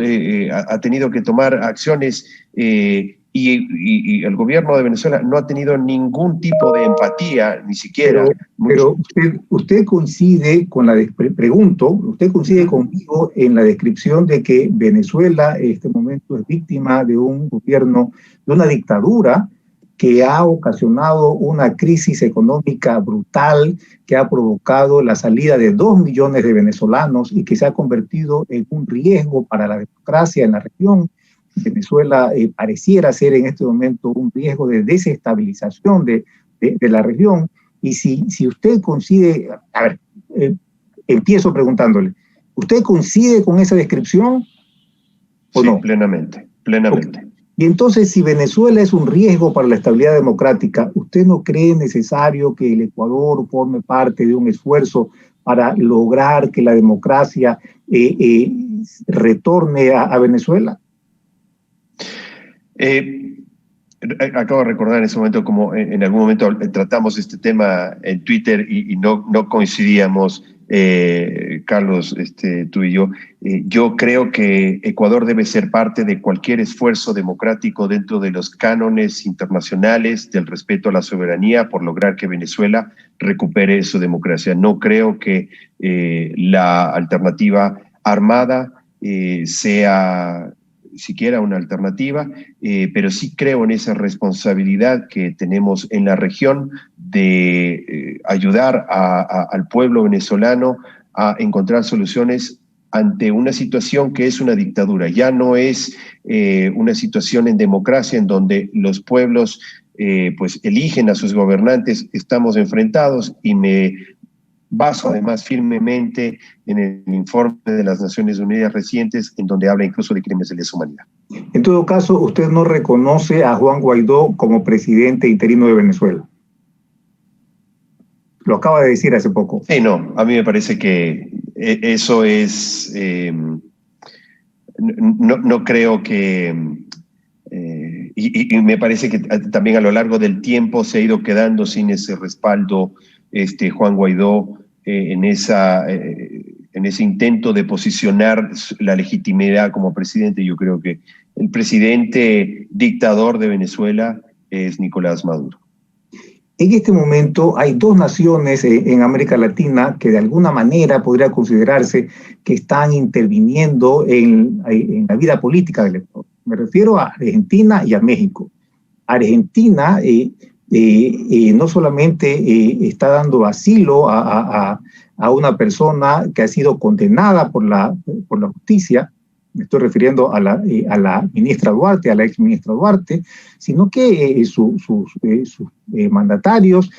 ha tenido que tomar acciones y el gobierno de Venezuela no ha tenido ningún tipo de empatía, ni siquiera. Pero usted coincide con usted coincide conmigo en la descripción de que Venezuela en este momento es víctima de un gobierno, de una dictadura que ha ocasionado una crisis económica brutal, que ha provocado la salida de 2 millones de venezolanos y que se ha convertido en un riesgo para la democracia en la región. Venezuela pareciera ser en este momento un riesgo de desestabilización de la región. Y si usted coincide, a ver, empiezo preguntándole, ¿usted coincide con esa descripción o no? Plenamente, plenamente. Okay. Y entonces, si Venezuela es un riesgo para la estabilidad democrática, ¿usted no cree necesario que el Ecuador forme parte de un esfuerzo para lograr que la democracia retorne a Venezuela? Acabo de recordar en ese momento como en algún momento tratamos este tema en Twitter y no coincidíamos, Carlos, tú y yo. Yo creo que Ecuador debe ser parte de cualquier esfuerzo democrático dentro de los cánones internacionales del respeto a la soberanía por lograr que Venezuela recupere su democracia. No creo que la alternativa armada sea siquiera una alternativa, pero sí creo en esa responsabilidad que tenemos en la región de ayudar al pueblo venezolano a encontrar soluciones ante una situación que es una dictadura. Ya no es una situación en democracia en donde los pueblos pues eligen a sus gobernantes. Estamos enfrentados y me baso además firmemente en el informe de las Naciones Unidas recientes, en donde habla incluso de crímenes de lesa humanidad. En todo caso, ¿usted no reconoce a Juan Guaidó como presidente interino de Venezuela? Lo acaba de decir hace poco. Sí, no, a mí me parece que eso es... no creo que... y me parece que también a lo largo del tiempo se ha ido quedando sin ese respaldo Juan Guaidó en ese intento de posicionar la legitimidad como presidente. Yo creo que el presidente dictador de Venezuela es Nicolás Maduro. En este momento hay 2 naciones en América Latina que de alguna manera podría considerarse que están interviniendo en la vida política del Ecuador. Me refiero a Argentina y a México. Argentina no solamente está dando asilo a una persona que ha sido condenada por la justicia, me estoy refiriendo a la ministra Duarte, a la ex ministra Duarte, sino que sus mandatarios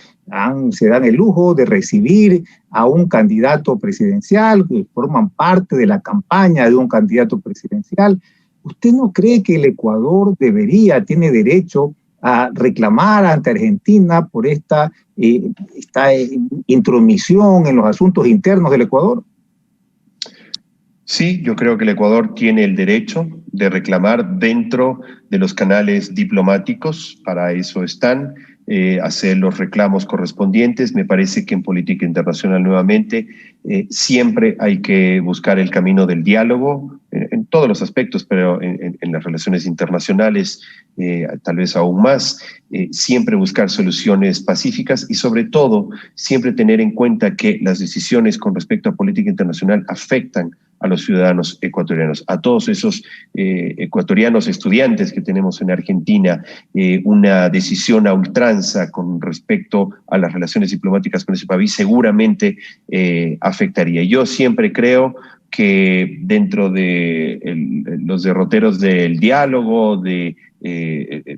se dan el lujo de recibir a un candidato presidencial, que forman parte de la campaña de un candidato presidencial. ¿Usted no cree que el Ecuador tiene derecho a reclamar ante Argentina por esta intromisión en los asuntos internos del Ecuador? Sí, yo creo que el Ecuador tiene el derecho de reclamar dentro de los canales diplomáticos, para eso están, hacer los reclamos correspondientes. Me parece que en política internacional nuevamente siempre hay que buscar el camino del diálogo en todos los aspectos, pero en las relaciones internacionales tal vez aún más, siempre buscar soluciones pacíficas y sobre todo siempre tener en cuenta que las decisiones con respecto a política internacional afectan a los ciudadanos ecuatorianos, a todos esos ecuatorianos estudiantes que tenemos en Argentina. Una decisión a ultranza con respecto a las relaciones diplomáticas con ese país seguramente afectaría. Yo siempre creo que dentro de los derroteros del diálogo, de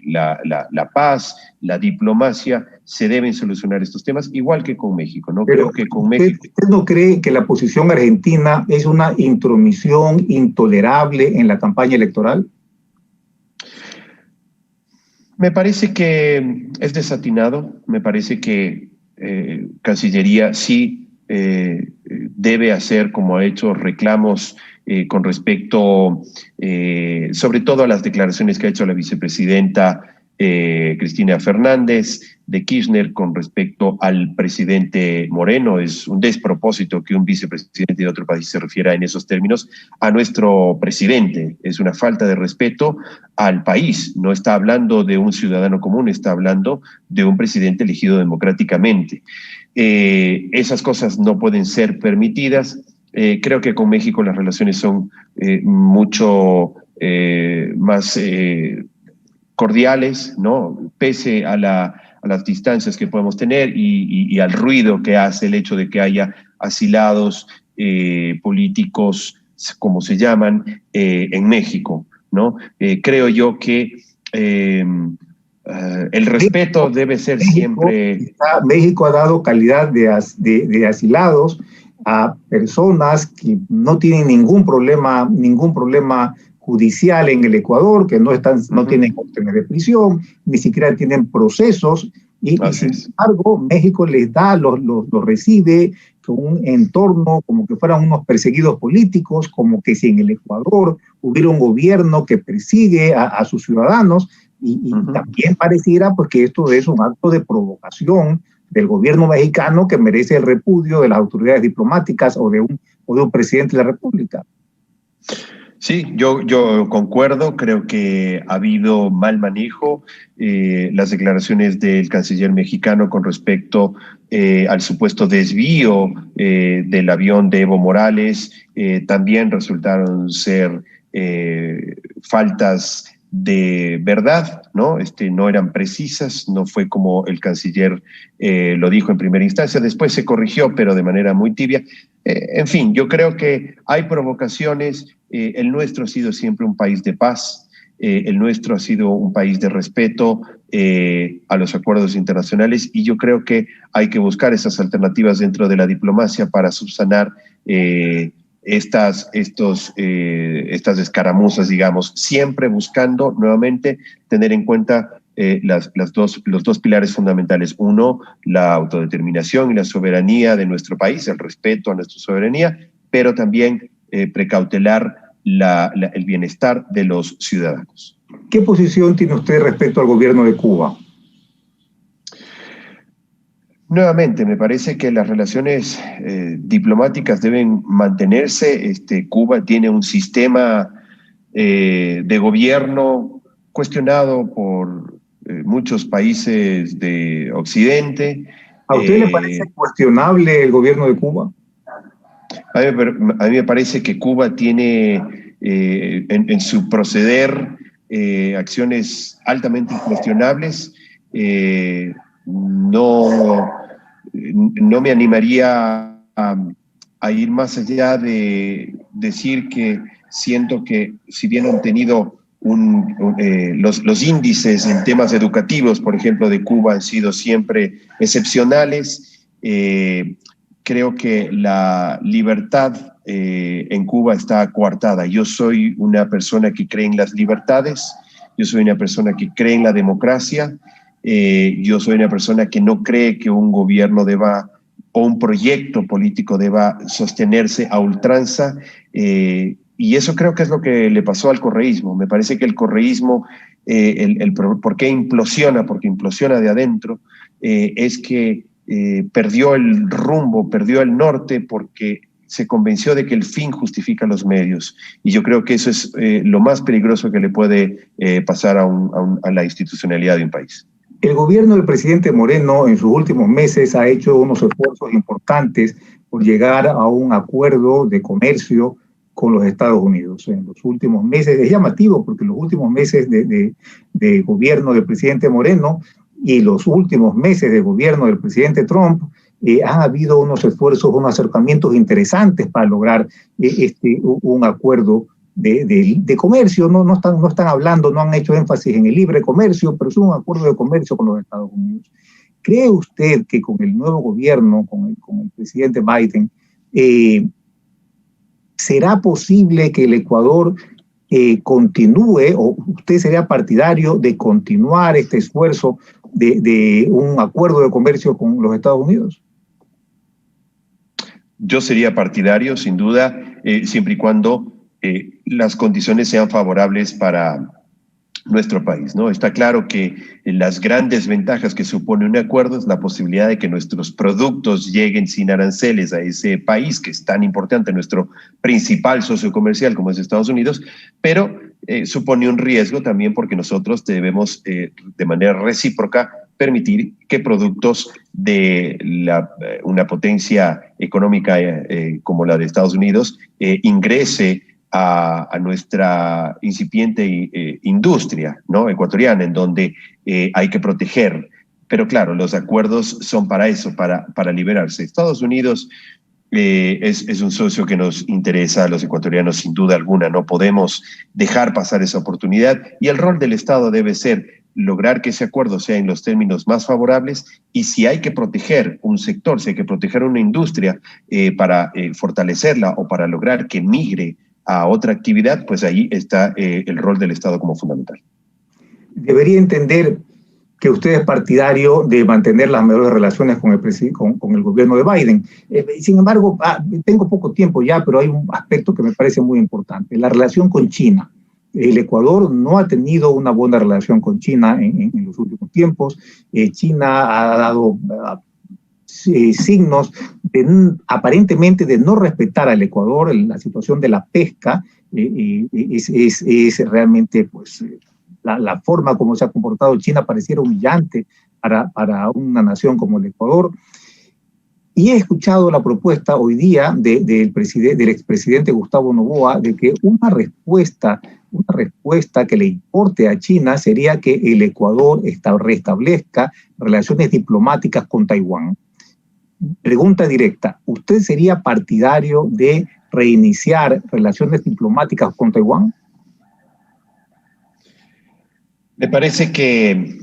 la paz, la diplomacia, se deben solucionar estos temas, igual que con México, ¿no? Pero creo que con México... ¿Usted no cree que la posición argentina es una intromisión intolerable en la campaña electoral? Me parece que es desatinado, me parece que Cancillería sí debe hacer, como ha hecho, reclamos con respecto, sobre todo a las declaraciones que ha hecho la vicepresidenta Cristina Fernández de Kirchner con respecto al presidente Moreno. Es un despropósito que un vicepresidente de otro país se refiera en esos términos a nuestro presidente. Es una falta de respeto al país. No está hablando de un ciudadano común, está hablando de un presidente elegido democráticamente. Esas cosas no pueden ser permitidas. Creo que con México las relaciones son mucho más cordiales, ¿no? Pese a las distancias que podemos tener y al ruido que hace el hecho de que haya asilados políticos, como se llaman, en México, ¿no? Creo yo que el respeto debe ser siempre... México ha dado calidad de asilados a personas que no tienen ningún problema judicial en el Ecuador, que no tienen órdenes de prisión, ni siquiera tienen procesos, y sin embargo México les da, los recibe con un entorno como que fueran unos perseguidos políticos, como que si en el Ecuador hubiera un gobierno que persigue a sus ciudadanos, y también pareciera pues que esto es un acto de provocación del gobierno mexicano que merece el repudio de las autoridades diplomáticas o de un presidente de la República. Sí, yo concuerdo, creo que ha habido mal manejo. Las declaraciones del canciller mexicano con respecto al supuesto desvío del avión de Evo Morales también resultaron ser faltas de verdad, ¿no? No eran precisas, no fue como el canciller lo dijo en primera instancia, después se corrigió, pero de manera muy tibia. En fin, yo creo que hay provocaciones. El nuestro ha sido siempre un país de paz, el nuestro ha sido un país de respeto a los acuerdos internacionales, y yo creo que hay que buscar esas alternativas dentro de la diplomacia para subsanar estas escaramuzas, digamos, siempre buscando nuevamente tener en cuenta los dos pilares fundamentales. Uno, la autodeterminación y la soberanía de nuestro país, el respeto a nuestra soberanía, pero también precautelar el bienestar de los ciudadanos. ¿Qué posición tiene usted respecto al gobierno de Cuba? Nuevamente, me parece que las relaciones diplomáticas deben mantenerse. Cuba tiene un sistema de gobierno cuestionado por muchos países de Occidente. ¿A usted le parece cuestionable el gobierno de Cuba? A mí me parece que Cuba tiene en su proceder acciones altamente incuestionables. No me animaría a ir más allá de decir que siento que si bien han tenido los índices en temas educativos, por ejemplo, de Cuba han sido siempre excepcionales, creo que la libertad en Cuba está coartada. Yo soy una persona que cree en las libertades, yo soy una persona que cree en la democracia, yo soy una persona que no cree que un gobierno deba o un proyecto político deba sostenerse a ultranza, y eso creo que es lo que le pasó al correísmo. Me parece que el correísmo, ¿por qué implosiona? Porque implosiona de adentro, es que perdió el rumbo, perdió el norte, porque se convenció de que el fin justifica los medios. Y yo creo que eso es lo más peligroso que le puede pasar a la institucionalidad de un país. El gobierno del presidente Moreno en sus últimos meses ha hecho unos esfuerzos importantes por llegar a un acuerdo de comercio con los Estados Unidos. En los últimos meses, es llamativo porque los últimos meses de gobierno del presidente Moreno y los últimos meses de gobierno del presidente Trump han habido unos esfuerzos, unos acercamientos interesantes para lograr un acuerdo de comercio. No están hablando, no han hecho énfasis en el libre comercio, pero es un acuerdo de comercio con los Estados Unidos. ¿Cree usted que con el nuevo gobierno, con el presidente Biden, será posible que el Ecuador continúe, o usted sería partidario de continuar este esfuerzo de un acuerdo de comercio con los Estados Unidos? Yo sería partidario, sin duda, siempre y cuando las condiciones sean favorables para nuestro país, ¿no? Está claro que las grandes ventajas que supone un acuerdo es la posibilidad de que nuestros productos lleguen sin aranceles a ese país que es tan importante, nuestro principal socio comercial como es Estados Unidos, pero supone un riesgo también porque nosotros debemos de manera recíproca permitir que productos de una potencia económica como la de Estados Unidos ingrese a nuestra incipiente industria, ¿no?, ecuatoriana, en donde hay que proteger. Pero claro, los acuerdos son para eso, para liberarse. Estados Unidos es un socio que nos interesa a los ecuatorianos sin duda alguna. No podemos dejar pasar esa oportunidad y el rol del Estado debe ser lograr que ese acuerdo sea en los términos más favorables y si hay que proteger un sector, si hay que proteger una industria para fortalecerla o para lograr que migre a otra actividad, pues ahí está el rol del Estado como fundamental. Debería entender que usted es partidario de mantener las mejores relaciones con el gobierno de Biden. Sin embargo, tengo poco tiempo ya, pero hay un aspecto que me parece muy importante, la relación con China. El Ecuador no ha tenido una buena relación con China en los últimos tiempos. China ha dado signos aparentemente de no respetar al Ecuador. La situación de la pesca es realmente, pues, la forma como se ha comportado China pareciera humillante para una nación como el Ecuador. Y he escuchado la propuesta hoy día del expresidente Gustavo Noboa de que una respuesta que le importe a China sería que el Ecuador restablezca relaciones diplomáticas con Taiwán. Pregunta directa, ¿usted sería partidario de reiniciar relaciones diplomáticas con Taiwán? Me parece que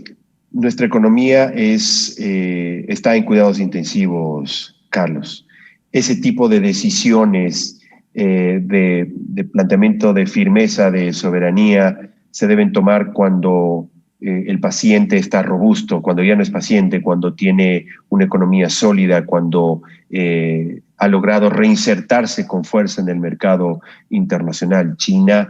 nuestra economía está en cuidados intensivos, Carlos. Ese tipo de decisiones de planteamiento de firmeza, de soberanía, se deben tomar cuando el paciente está robusto, cuando ya no es paciente, cuando tiene una economía sólida, cuando ha logrado reinsertarse con fuerza en el mercado internacional. China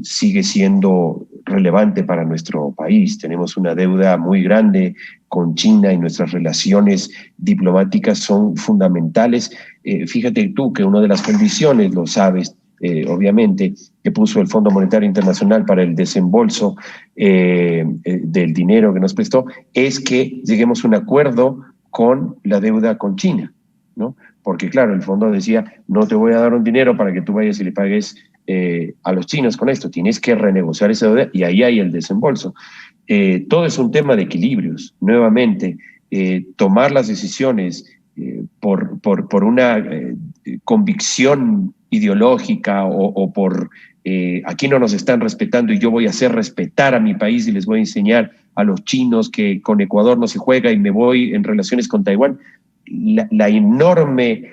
sigue siendo relevante para nuestro país. Tenemos una deuda muy grande con China y nuestras relaciones diplomáticas son fundamentales. Fíjate tú que una de las condiciones, lo sabes, obviamente, que puso el Fondo Monetario Internacional para el desembolso del dinero que nos prestó, es que lleguemos a un acuerdo con la deuda con China, ¿no? Porque claro, el fondo decía, no te voy a dar un dinero para que tú vayas y le pagues a los chinos con esto, tienes que renegociar esa deuda y ahí hay el desembolso. Todo es un tema de equilibrios. Nuevamente, tomar las decisiones por una convicción ideológica o por aquí no nos están respetando y yo voy a hacer respetar a mi país y les voy a enseñar a los chinos que con Ecuador no se juega y me voy en relaciones con Taiwán, la enorme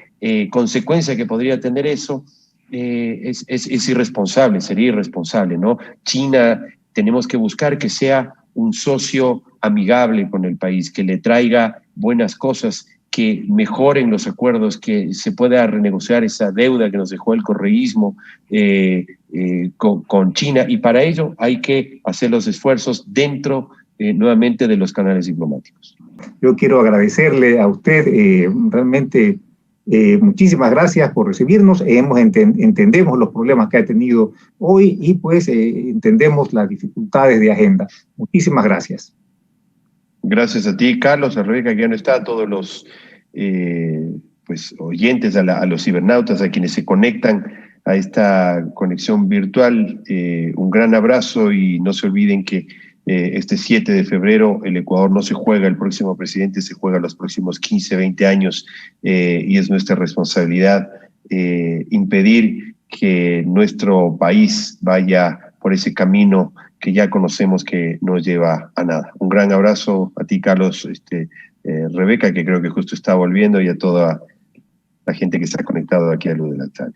consecuencia que podría tener eso es irresponsable, sería irresponsable, ¿no? China tenemos que buscar que sea un socio amigable con el país, que le traiga buenas cosas, que mejoren los acuerdos, que se pueda renegociar esa deuda que nos dejó el correísmo con China, y para ello hay que hacer los esfuerzos dentro nuevamente de los canales diplomáticos. Yo quiero agradecerle a usted realmente muchísimas gracias por recibirnos. Entendemos los problemas que ha tenido hoy y pues entendemos las dificultades de agenda. Muchísimas gracias. Gracias a ti, Carlos, a Rebeca, que ya no está, a todos los pues, oyentes, a los cibernautas, a quienes se conectan a esta conexión virtual. Un gran abrazo y no se olviden que este 7 de febrero el Ecuador no se juega, el próximo presidente se juega los próximos 15, 20 años y es nuestra responsabilidad impedir que nuestro país vaya por ese camino que ya conocemos que no lleva a nada. Un gran abrazo a ti, Carlos, Rebeca, que creo que justo está volviendo, y a toda la gente que está conectada aquí a Luz de la Tarde.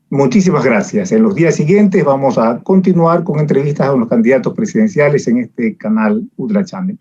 Muchísimas gracias. En los días siguientes vamos a continuar con entrevistas a los candidatos presidenciales en este canal Udra Channel.